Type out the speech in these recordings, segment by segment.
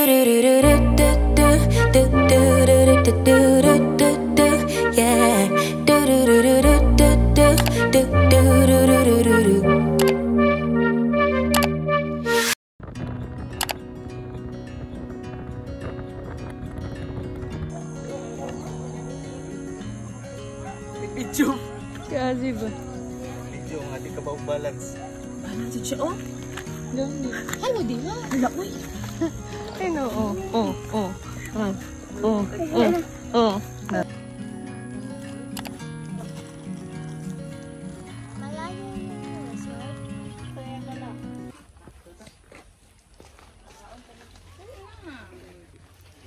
Video. Kasi ba? Video nga, di ka ba balance? Balance siya, oh? Gani. Ano, di na? Wala, uy. Ano, oh.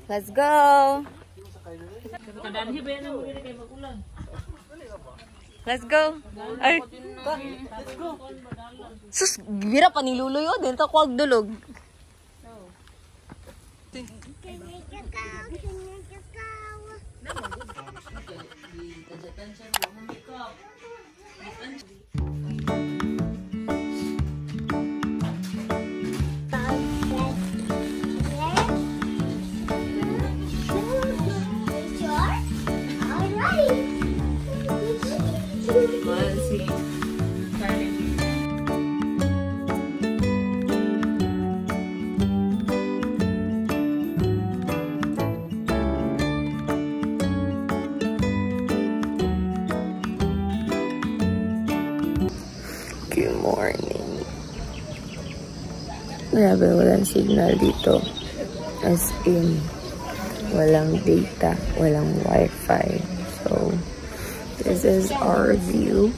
Let's go! Let's go! Ay! Sus! Gira pa ni Luloy o! Dito ko agdulog. Good morning. Grabe, walang signal dito. As in, walang data, walang wifi. So, this is our view.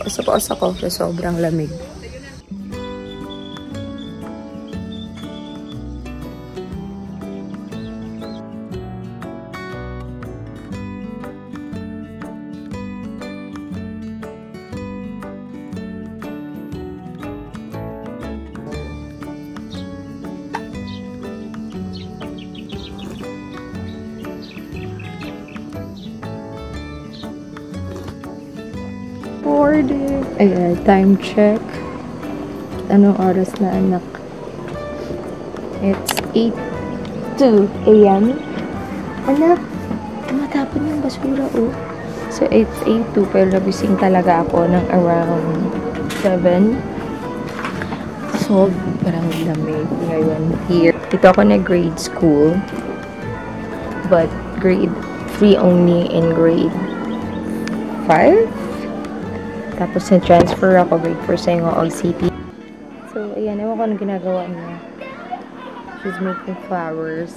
Pasok ako sa sobrang lamig. Ayan, time check. Anong oras na, anak? It's 8:02 a.m. Anak, tumatapon yung basura, oh. So, it's 8:02, pero nabising talaga ako ng around 7. So, parang lamig ngayon here. Dito ako na grade school. But, grade 3 only in grade 5. Tapos na-transfer ako grade 4 sa yung OCP. So, ayan. Ewan ko anong ginagawa niya. She's making flowers.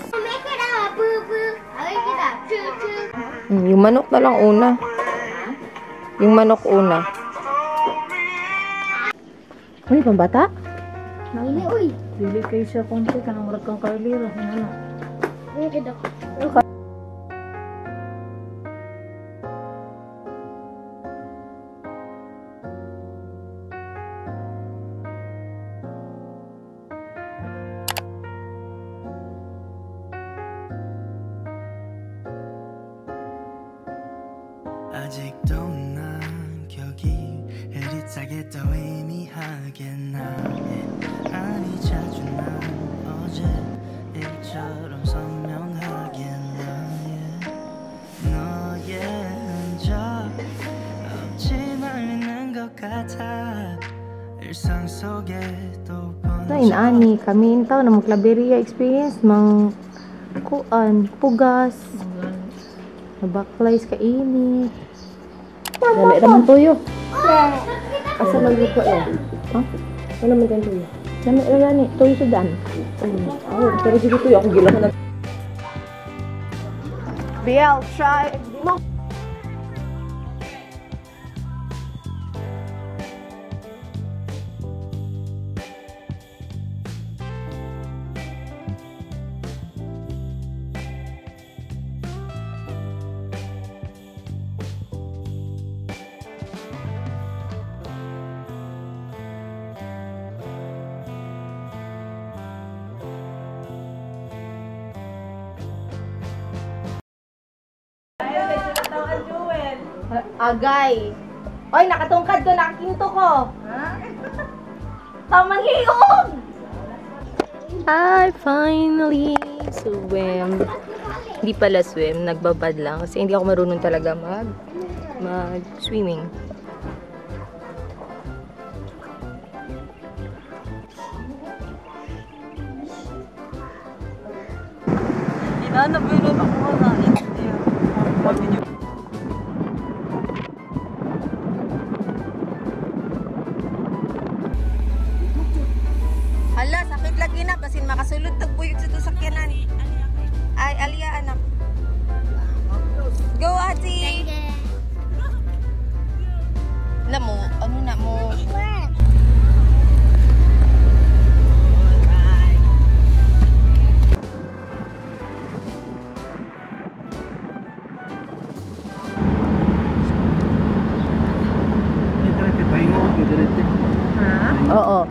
Yung manok na lang una. Yung manok una. Uy, pambata? Nauli, uy. Dili kayo siya kung siya. Kanang murag kang karlira. Ano? Uy, kida. 아직도 난 기억이 흐릿하게 또 희미하게 나에 아니 자주 난 어제 일처럼 선명하게 너의 흔적 없지만 있는 것 같아 일상 속에 또 Ani kami taw na maglaberia experience mang kuan pugas nabaklays kainit. Dali naman tuyo. Asa man dito yan? Ha? Ano man kan tuyo? Dami ra ni tuyo sa dan. Oh, pero dito tuyo ako gila na. Biel, try. Agay. Oy, nakatungkad to, nakakinto ko. Ha? Tamang liog! I finally swim. Hindi pala swim, nagbabad lang. Kasi hindi ako marunong talaga mag-swimming. Inanapinot ako na. Hala, sakit lagi na. Basin makasulod tagpuyog sa sasakyanan. Ay, Alia, anak. Go, ate! Alam mo, ano na mo? Oo.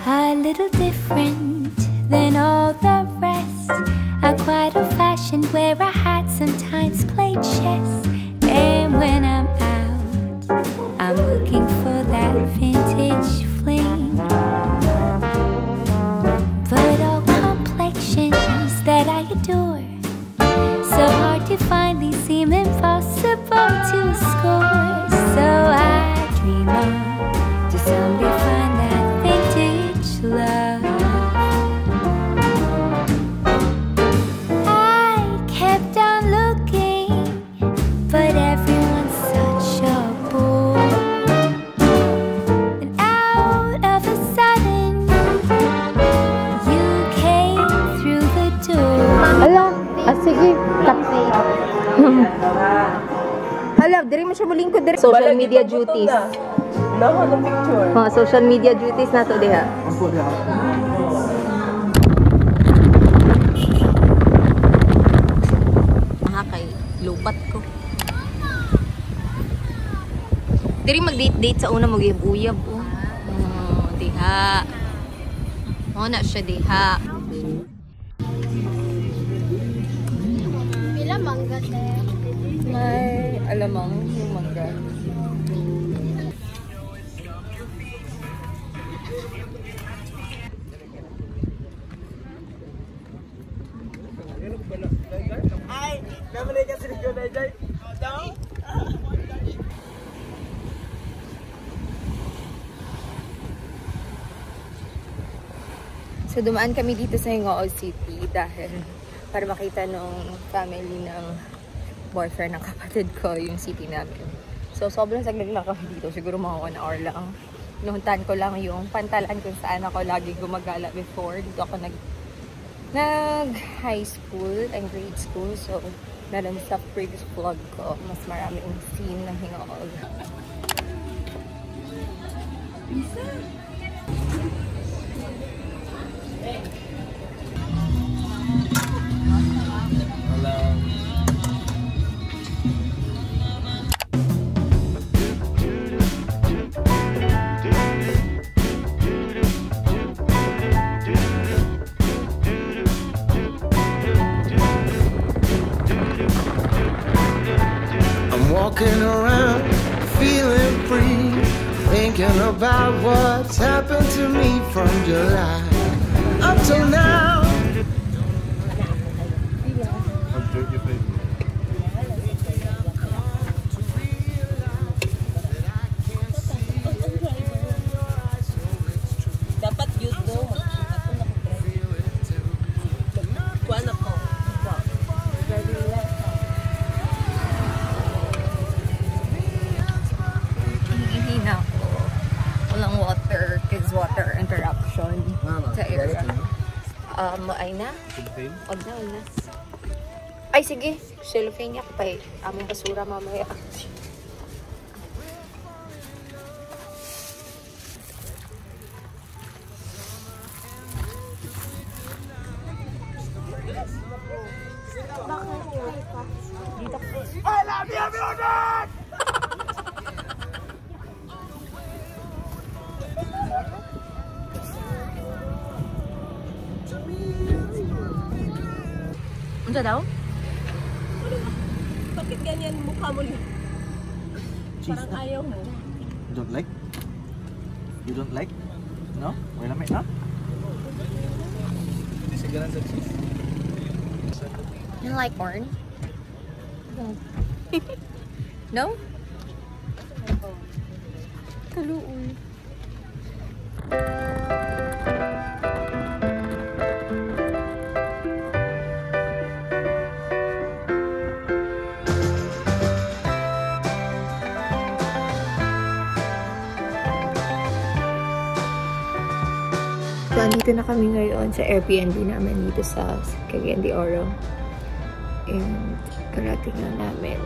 A little different than all the rest. I'm quite old-fashioned, wear a hat, sometimes play chess. And when I'm out, I'm looking for that vintage fling. But all complexions that I adore, so hard to find, these seem impossible to score. So I dream on to someday find that vintage love. I kept on looking, but everyone's such a bore. And out of a sudden, you came through the door. Ala, sige. Hala, diri mo siya mulingkod diri. Social media duties. Lahat ng picture. Oh, social media duties na to diha. Kay lupat ko. Diri mag-date-date sa una mag-uyab-uyab oh. Diha. Oh, na siya diha. Pila mangga te. May alamang yung mangga. Ay, naman ay kasi ko na dyan. So, dumaan kami dito sa Hingao City dahil para makita nung family ng boyfriend ng kapatid ko yung city namin. So, sobrang saglit lang kami dito. Siguro mga 1 hour lang. Nuhuntan ko lang yung pantalan kung saan ako lagi gumagala before. Dito ako nag-high school and grade school. So, meron sa previous vlog ko, mas maraming scene ng Hingao. I'm walking around feeling free, thinking about what's happened to me from July up till now. Dapat yun do. Kuan ako. Hihina ako. Walang water. Kids water interruption sa area. Ay na? Huwag na, huwag na. Ay, sige. Cellophane yak pa eh. Among basura mamaya. I love you, music! Unsa daw? Bakit ganyan mukha mo? Parang ayaw mo. You don't like? You don't like? No? Wala may na? You like corn? No? Kaluoy. So, andito na kami ngayon sa Airbnb namin dito sa Cagayan de Oro. And, karating na namin.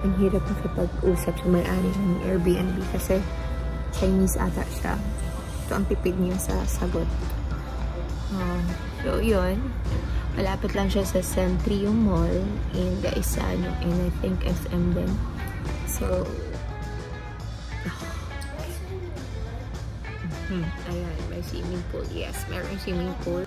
Ang hirap makipag-usap sa may-ari ng Airbnb kasi Chinese ata siya. Ito ang tipid niya sa sagot. So, yun. Malapit lang siya sa Centrio Mall in Gaisano. And I think SM din. So, ayan, may swimming pool. Yes, meron swimming pool.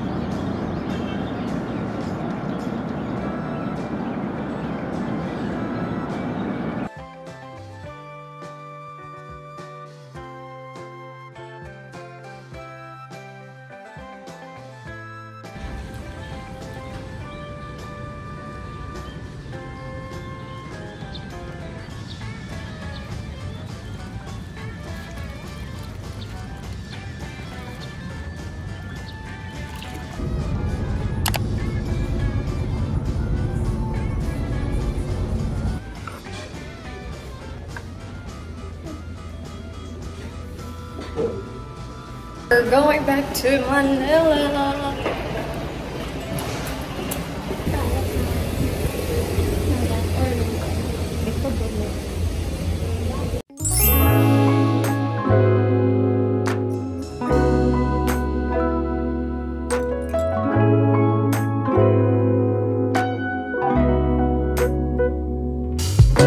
We're going back to Manila.